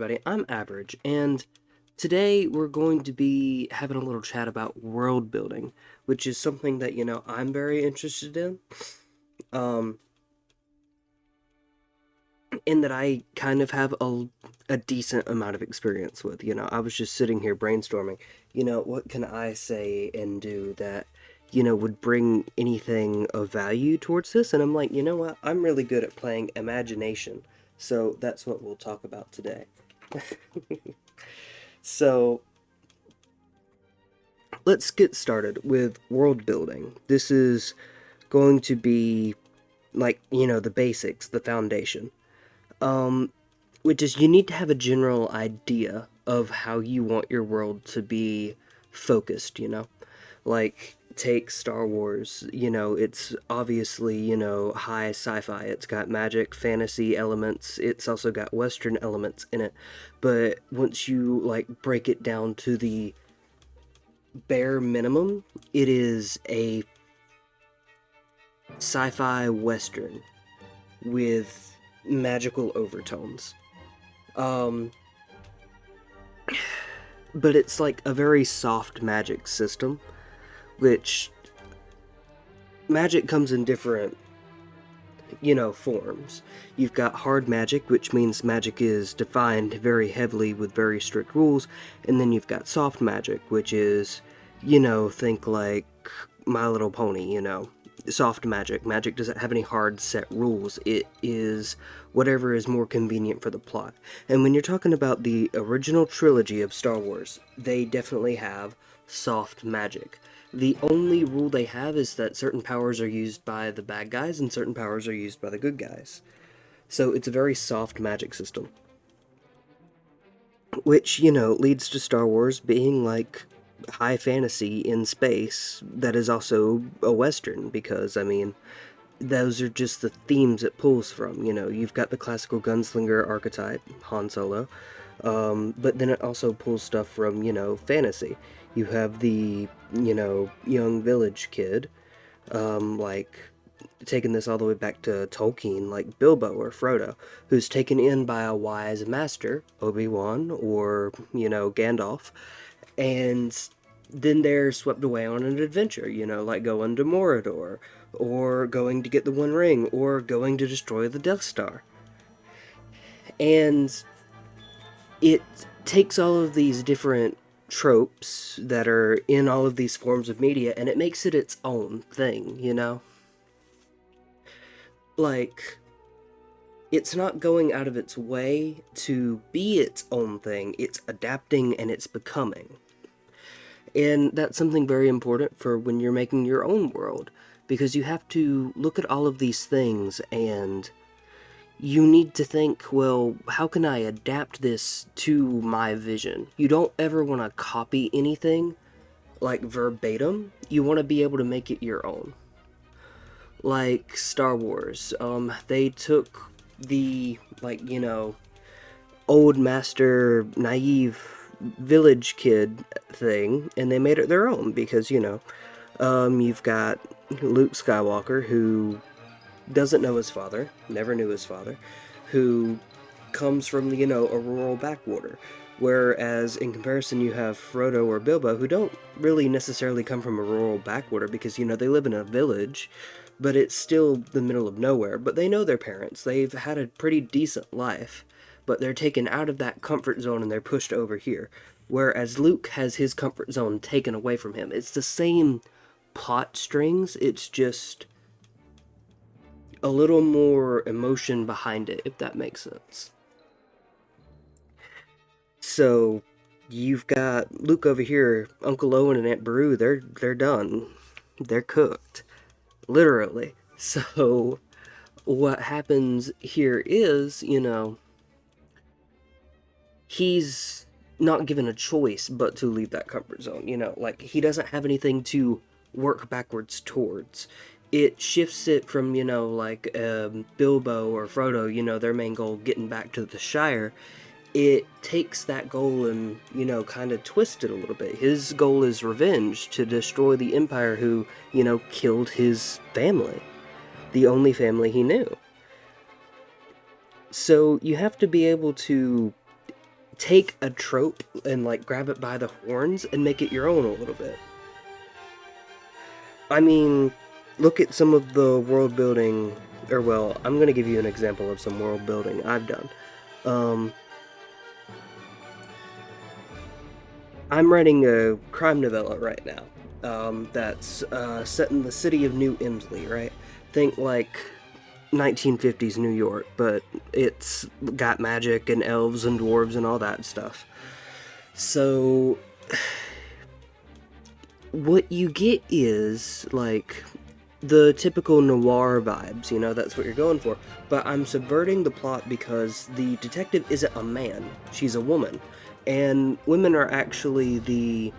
everybody. I'm Average, and today we're going to be having a little chat about world building, which is something that, I'm very interested um, in that I kind of have a decent amount of experience with. I was just sitting here brainstorming, what can I say and do that, would bring anything of value towards this? And I'm like, you know what? I'm really good at playing imagination, so that's what we'll talk about today. So let's get started with world building. This is going to be like, the basics, the foundation. Um, which is you need to have a general idea of how you want your world to be focused. Like, take Star Wars, it's obviously, high sci fi. It's got magic, fantasy elements, it's also got Western elements in it. But once you, like, break it down to the bare minimum, it is a sci fi Western with magical overtones. Um, but it's like a very soft magic system, which magic comes in different, forms. You've got hard magic, which means magic is defined very heavily with very strict rules, and then you've got soft magic, which is, think like My Little Pony, soft magic. Magic doesn't have any hard set rules. It is whatever is more convenient for the plot. And when you're talking about the original trilogy of Star Wars, they definitely have soft magic. The only rule they have is that certain powers are used by the bad guys and certain powers are used by the good guys. So it's a very soft magic system. Which, leads to Star Wars being like high fantasy in space that is also a Western, because, I mean, those are just the themes it pulls from. You've got the classical gunslinger archetype, Han Solo, but then it also pulls stuff from, fantasy. You have the, young village kid, like, taking this all the way back to Tolkien, like Bilbo or Frodo, who's taken in by a wise master, Obi-Wan, or, Gandalf, and then they're swept away on an adventure, like going to Mordor, or going to get the One Ring, or going to destroy the Death Star. And it takes all of these different tropes that are in all of these forms of media and it makes it its own thing. Like, it's not going out of its way to be its own thing, it's adapting and it's becoming. And that's something very important for when you're making your own world, because you have to look at all of these things and you need to think, well, how can I adapt this to my vision? You don't ever want to copy anything, like, verbatim. You want to be able to make it your own. Like Star Wars, they took the, like, old master, naive village kid thing, and they made it their own, because, you've got Luke Skywalker, who doesn't know his father, never knew his father, who comes from, a rural backwater. Whereas, in comparison, you have Frodo or Bilbo, who don't really necessarily come from a rural backwater, because, they live in a village, but it's still the middle of nowhere. But they know their parents. They've had a pretty decent life, but they're taken out of that comfort zone and they're pushed over here. Whereas Luke has his comfort zone taken away from him. It's the same plot strings, it's just a little more emotion behind it, if that makes sense. So you've got Luke over here, Uncle Owen and Aunt Beru, they're done. They're cooked. Literally. So what happens here is, he's not given a choice but to leave that comfort zone. Like, he doesn't have anything to work backwards towards. It shifts it from, like, Bilbo or Frodo, their main goal, getting back to the Shire. It takes that goal and, kind of twists it a little bit. His goal is revenge, to destroy the Empire who, killed his family. The only family he knew. So you have to be able to take a trope and like grab it by the horns and make it your own a little bit. I mean, look at some of the world building, or well, I'm going to give you an example of some world building I've done. Um, I'm writing a crime novella right now that's set in the city of New Emsley, right? Think like 1950s New York, but it's got magic and elves and dwarves and all that stuff. So, what you get is like the typical noir vibes, that's what you're going for. But I'm subverting the plot because the detective isn't a man, she's a woman. And women are actually the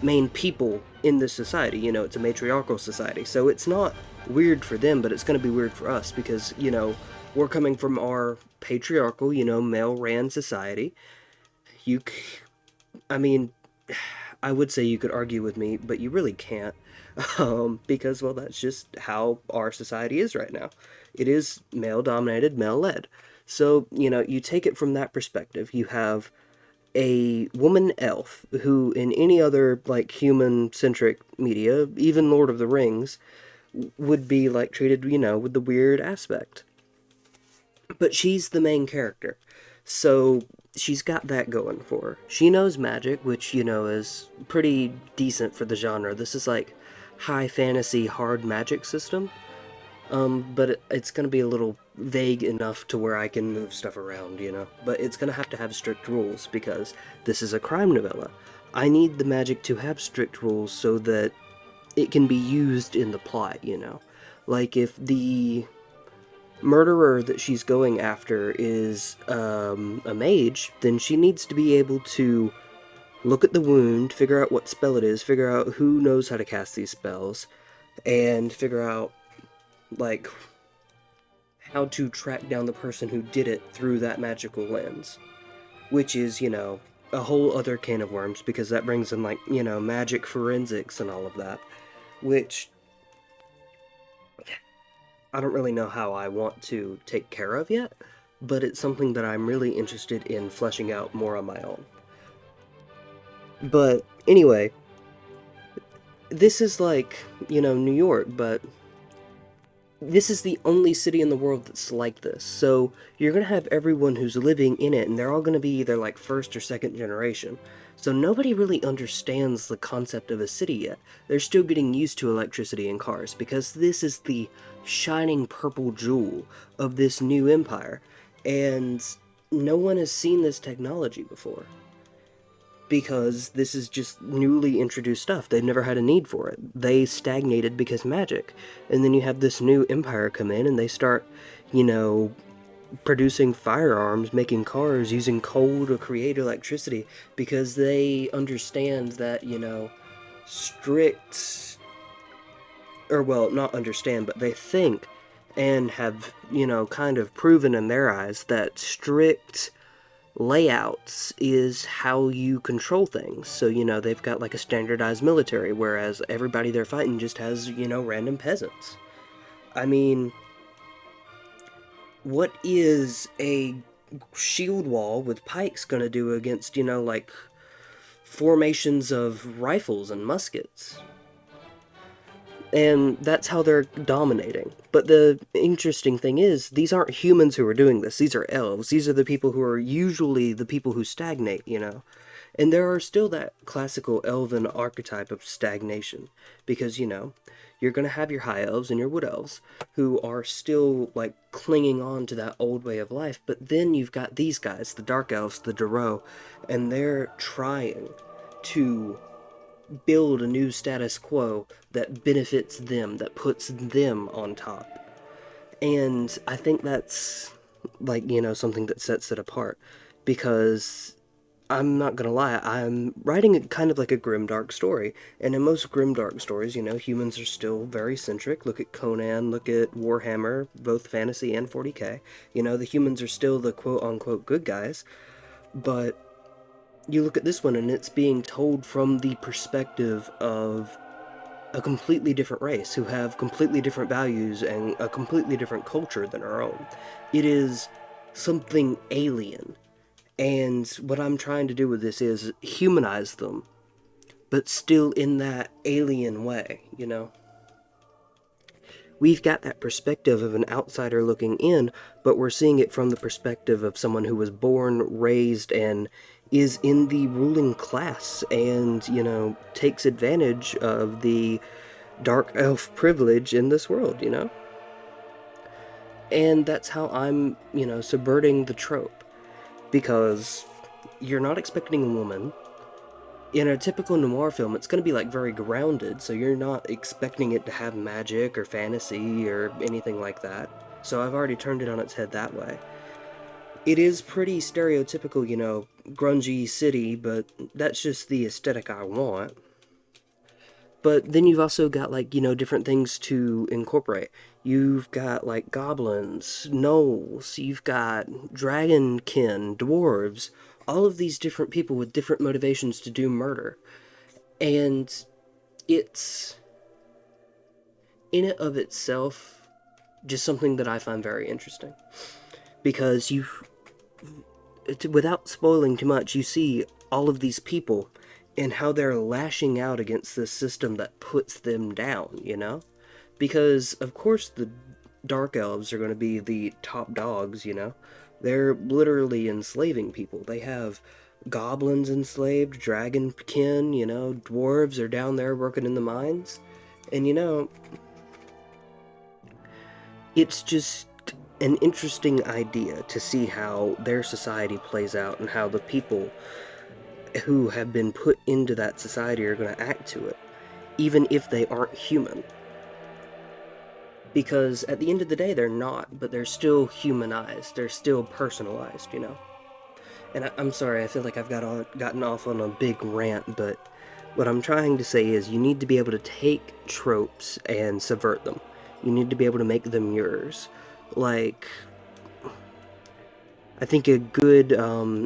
main people in this society. It's a matriarchal society. So it's not weird for them, but it's going to be weird for us because, we're coming from our patriarchal, male ran society. You, I mean, I would say you could argue with me, but you really can't. Because, well, that's just how our society is right now. It is male dominated, male led. So, you take it from that perspective. You have a woman elf who, in any other, like, human centric media, even Lord of the Rings, would be, like, treated, with the weird aspect. But she's the main character. So she's got that going for her. She knows magic, which, is pretty decent for the genre. This is like high fantasy, hard magic system. But it's going to be a little vague enough to where I can move stuff around, But it's going to have strict rules because this is a crime novella. I need the magic to have strict rules so that it can be used in the plot, Like if the murderer that she's going after is a mage, then she needs to be able to look at the wound, figure out what spell it is, figure out who knows how to cast these spells, and figure out, like, how to track down the person who did it through that magical lens. Which is, a whole other can of worms because that brings in, like, magic forensics and all of that. Which I don't really know how I want to take care of yet, but it's something that I'm really interested in fleshing out more on my own. But anyway, this is like, New York, but this is the only city in the world that's like this. So you're going to have everyone who's living in it, and they're all going to be either like first or second generation. So nobody really understands the concept of a city yet. They're still getting used to electricity and cars because this is the shining purple jewel of this new empire. And no one has seen this technology before because this is just newly introduced stuff. They've never had a need for it. They stagnated because magic. And then you have this new empire come in and they start, producing firearms, making cars, using coal to create electricity because they understand that, strict, or well, not understand, but they think and have, kind of proven in their eyes that strict layouts is how you control things. So, they've got like a standardized military, whereas everybody they're fighting just has, random peasants. I mean, what is a shield wall with pikes gonna do against, like formations of rifles and muskets? And that's how they're dominating. But the interesting thing is, these aren't humans who are doing this. These are elves. These are the people who are usually the people who stagnate, And there are still that classical elven archetype of stagnation. Because, you're going to have your high elves and your wood elves who are still, like, clinging on to that old way of life. But then you've got these guys, the dark elves, the Duro, and they're trying to build a new status quo that benefits them, that puts them on top. And I think that's, like, something that sets it apart. Because I'm not gonna lie, I'm writing kind of like a grimdark story. And in most grimdark stories, humans are still very centric. Look at Conan, look at Warhammer, both fantasy and 40k. The humans are still the quote unquote good guys. But you look at this one and it's being told from the perspective of a completely different race who have completely different values and a completely different culture than our own. It is something alien. And what I'm trying to do with this is humanize them, but still in that alien way, you know? We've got that perspective of an outsider looking in, but we're seeing it from the perspective of someone who was born, raised, and is in the ruling class and, takes advantage of the dark elf privilege in this world, And that's how I'm, subverting the trope. Because you're not expecting a woman. In a typical noir film, it's going to be like very grounded, so you're not expecting it to have magic or fantasy or anything like that. So I've already turned it on its head that way. It is pretty stereotypical, grungy city, but that's just the aesthetic I want. But then you've also got, like, different things to incorporate. You've got, like, goblins, gnolls, you've got dragonkin, dwarves, all of these different people with different motivations to do murder. And it's, in and of itself, just something that I find very interesting. Because without spoiling too much, you see all of these people and how they're lashing out against this system that puts them down, Because, of course, the Dark Elves are going to be the top dogs, They're literally enslaving people. They have goblins enslaved, dragonkin, dwarves are down there working in the mines. And, it's just an interesting idea to see how their society plays out and how the people who have been put into that society are going to act to it, even if they aren't human. Because at the end of the day, they're not, but they're still humanized. They're still personalized, And I'm sorry, I feel like I've gotten off on a big rant, but what I'm trying to say is you need to be able to take tropes and subvert them. You need to be able to make them yours. Like, I think a good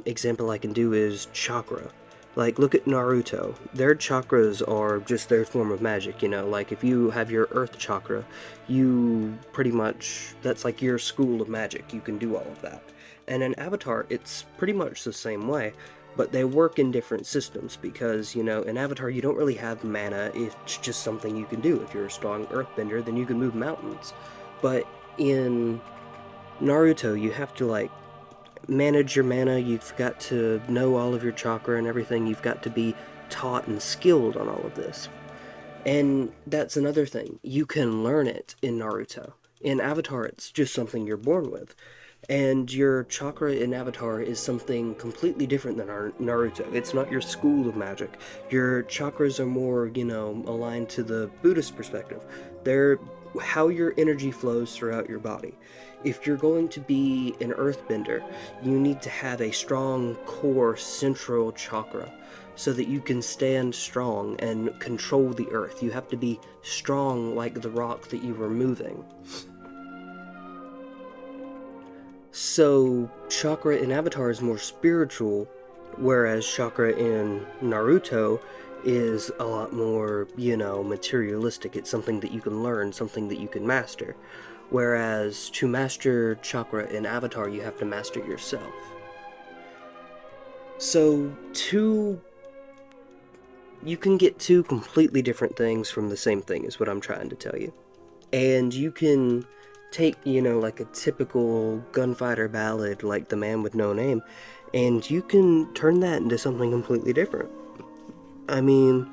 example I can do is chakra. Like, look at Naruto. Their chakras are just their form of magic, Like, if you have your earth chakra, you pretty much, that's like your school of magic. You can do all of that. And in Avatar, it's pretty much the same way, but they work in different systems because, in Avatar, you don't really have mana. It's just something you can do. If you're a strong earthbender, then you can move mountains. But in Naruto, you have to, like, manage your mana, you've got to know all of your chakra and everything, you've got to be taught and skilled on all of this. And that's another thing, you can learn it in Naruto. In Avatar, it's just something you're born with. And your chakra in Avatar is something completely different than Naruto. It's not your school of magic. Your chakras are more, aligned to the Buddhist perspective. They're how your energy flows throughout your body. If you're going to be an earthbender, you need to have a strong core central chakra so that you can stand strong and control the earth. You have to be strong like the rock that you were moving. So, chakra in Avatar is more spiritual, whereas chakra in Naruto is a lot more, materialistic. It's something that you can learn, something that you can master. Whereas to master chakra in Avatar, you have to master yourself. So, you can get two completely different things from the same thing, is what I'm trying to tell you. And you can take, like a typical gunfighter ballad like The Man with No Name, and you can turn that into something completely different. I mean,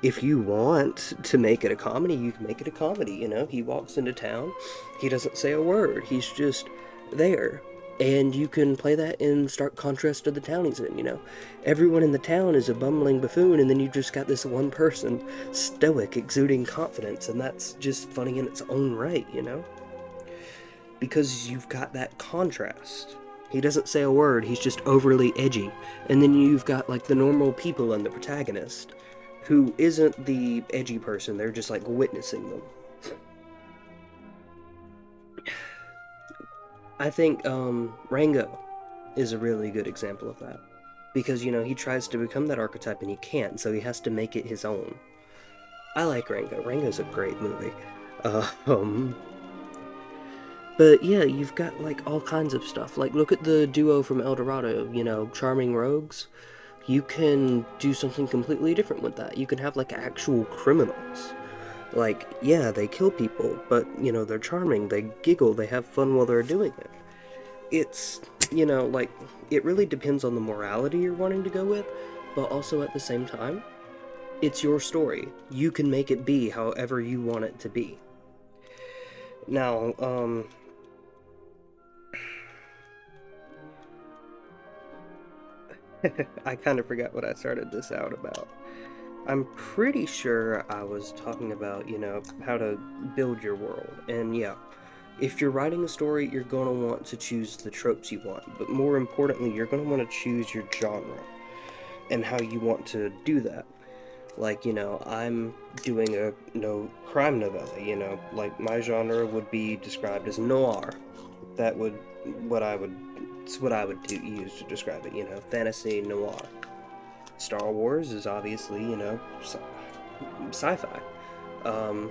if you want to make it a comedy, you can make it a comedy, He walks into town, he doesn't say a word, he's just there. And you can play that in stark contrast to the town he's in, Everyone in the town is a bumbling buffoon, and then you just got this one person, stoic, exuding confidence, and that's just funny in its own right, Because you've got that contrast. He doesn't say a word, he's just overly edgy. And then you've got, like, the normal people and the protagonist, who isn't the edgy person, they're just, like, witnessing them. I think, Rango is a really good example of that. Because, he tries to become that archetype and he can't, so he has to make it his own. I like Rango. Rango's a great movie. But yeah, you've got like all kinds of stuff. Like look at the duo from El Dorado, Charming Rogues. You can do something completely different with that. You can have like actual criminals. Like, yeah, they kill people, but they're charming, they giggle, they have fun while they're doing it. It's, like, it really depends on the morality you're wanting to go with, but also at the same time, it's your story. You can make it be however you want it to be. Now, I kind of forgot what I started this out about. I'm pretty sure I was talking about, how to build your world. And yeah, if you're writing a story, you're going to want to choose the tropes you want. But more importantly, you're going to want to choose your genre and how you want to do that. Like, I'm doing a no crime novella, like my genre would be described as noir. That would what I would it's what I would use to describe it, fantasy noir. Star Wars is obviously, sci-fi. Um,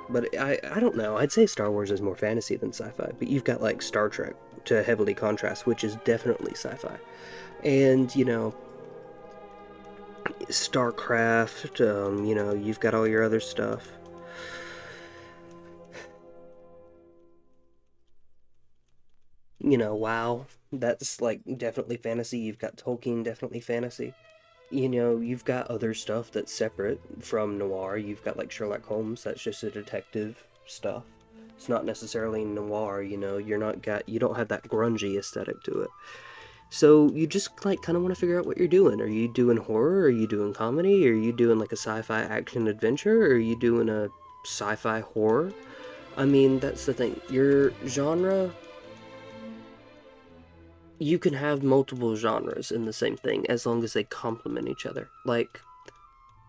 but I don't know. I'd say Star Wars is more fantasy than sci-fi. But you've got like Star Trek to heavily contrast, which is definitely sci-fi. And StarCraft. You've got all your other stuff. WoW. That's like definitely fantasy. You've got Tolkien, definitely fantasy. You've got other stuff that's separate from noir. You've got like Sherlock Holmes, that's just a detective stuff. It's not necessarily noir, you don't have that grungy aesthetic to it. So you just like kind of want to figure out what you're doing. Are you doing horror? Are you doing comedy? Are you doing like a sci-fi action adventure? Or are you doing a sci-fi horror? I mean, that's the thing. Your genre, you can have multiple genres in the same thing as long as they complement each other. Like,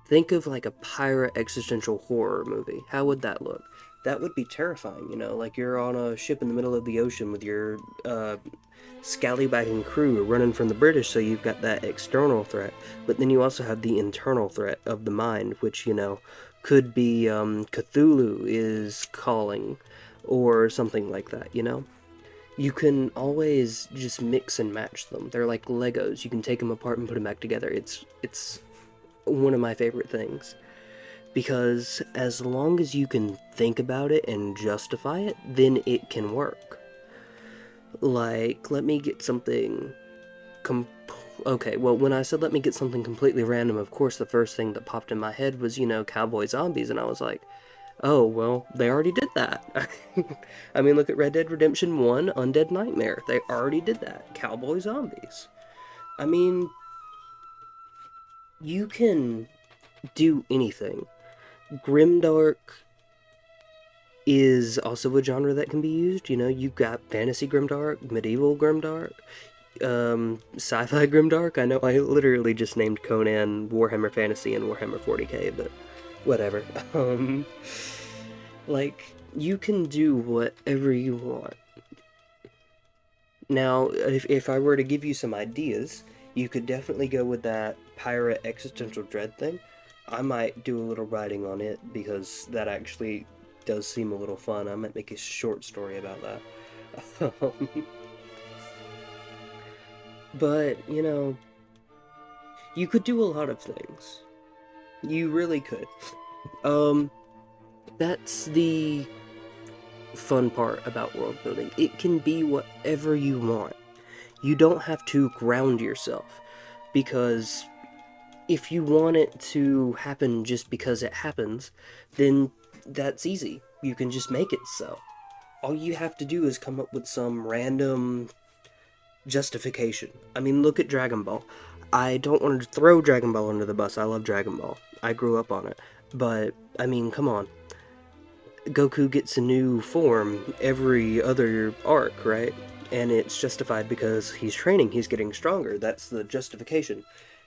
think of like a pirate existential horror movie. How would that look? That would be terrifying, like you're on a ship in the middle of the ocean with your scallywagging crew running from the British, so you've got that external threat, but then you also have the internal threat of the mind, which, could be Cthulhu is calling or something like that. You can always just mix and match them. They're like Legos. You can take them apart and put them back together. It's one of my favorite things because as long as you can think about it and justify it, then it can work. Like, let me get something okay, well, when I said let me get something completely random, of course the first thing that popped in my head was, cowboy zombies, and I was like, oh, well, they already did that. I mean, look at Red Dead Redemption 1, Undead Nightmare. They already did that. Cowboy zombies. I mean, you can do anything. Grimdark is also a genre that can be used. You've got fantasy grimdark, medieval grimdark, sci-fi grimdark. I know I literally just named Conan, Warhammer Fantasy, and Warhammer 40k, but whatever. Like, you can do whatever you want. Now, if I were to give you some ideas, you could definitely go with that pirate existential dread thing. I might do a little writing on it because that actually does seem a little fun. I might make a short story about that. But, you could do a lot of things. You really could. Um, that's the fun part about world building. It can be whatever you want. You don't have to ground yourself because if you want it to happen just because it happens, then that's easy. You can just make it so. All you have to do is come up with some random justification. I mean, look at Dragon Ball. I don't want to throw Dragon Ball under the bus. I love Dragon Ball. I grew up on it. But, I mean, come on. Goku gets a new form every other arc, right? And it's justified because he's training, he's getting stronger. That's the justification.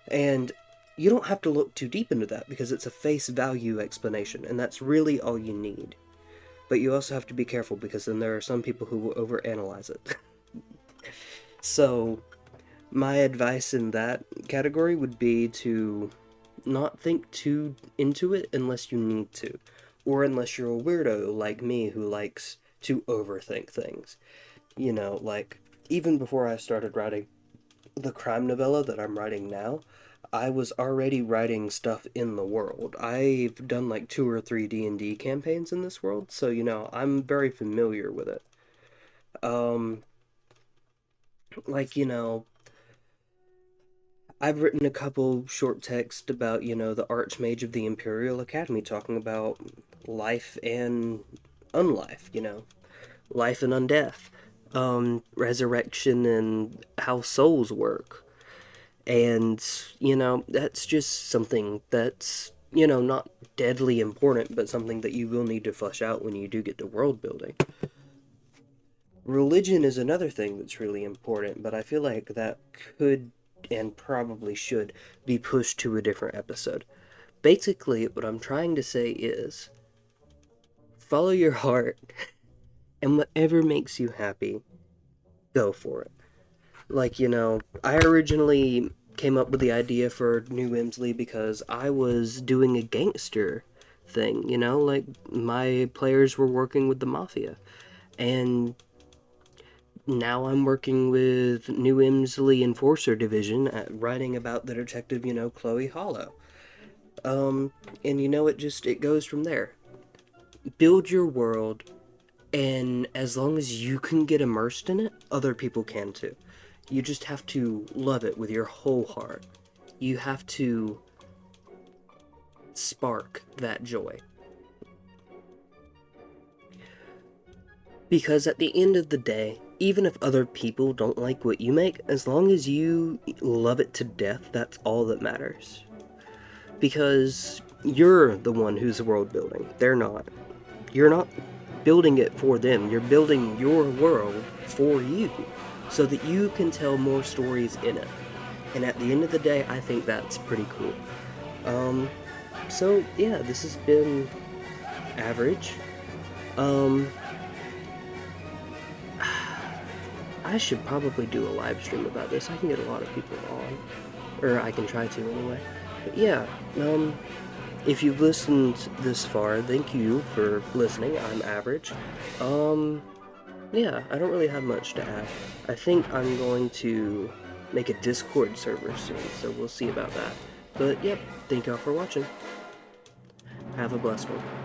And you don't have to look too deep into that because it's a face value explanation, and that's really all you need. But you also have to be careful because then there are some people who will overanalyze it. So, my advice in that category would be to not think too into it unless you need to, or unless you're a weirdo like me who likes to overthink things. You know, like, even before I started writing the crime novella that I'm writing now, I was already writing stuff in the world. I've done like 2 or 3 D&D campaigns in this world, so I'm very familiar with it. Um like, I've written a couple short texts about, the Archmage of the Imperial Academy, talking about life and unlife, life and undeath, resurrection and how souls work. And, that's just something that's, not deadly important, but something that you will need to flesh out when you do get to world building. Religion is another thing that's really important, but I feel like that could and probably should be pushed to a different episode. Basically, what I'm trying to say is follow your heart, and whatever makes you happy, go for it. Like, I originally came up with the idea for New Emsley because I was doing a gangster thing, like my players were working with the mafia. And now I'm working with New Emsley Enforcer Division, writing about the detective, Chloe Hollow. And it goes from there. Build your world, and as long as you can get immersed in it, other people can too. You just have to love it with your whole heart. You have to spark that joy. Because at the end of the day, even if other people don't like what you make, as long as you love it to death, that's all that matters. Because you're the one who's world building. They're not. You're not building it for them. You're building your world for you so that you can tell more stories in it. And at the end of the day, I think that's pretty cool. So yeah, this has been average. I should probably do a live stream about this. I can get a lot of people on. Or I can try to anyway. But yeah, if you've listened this far, thank you for listening. I'm Average. Yeah, I don't really have much to add. I think I'm going to make a Discord server soon, so we'll see about that. But yep, thank y'all for watching. Have a blessed one.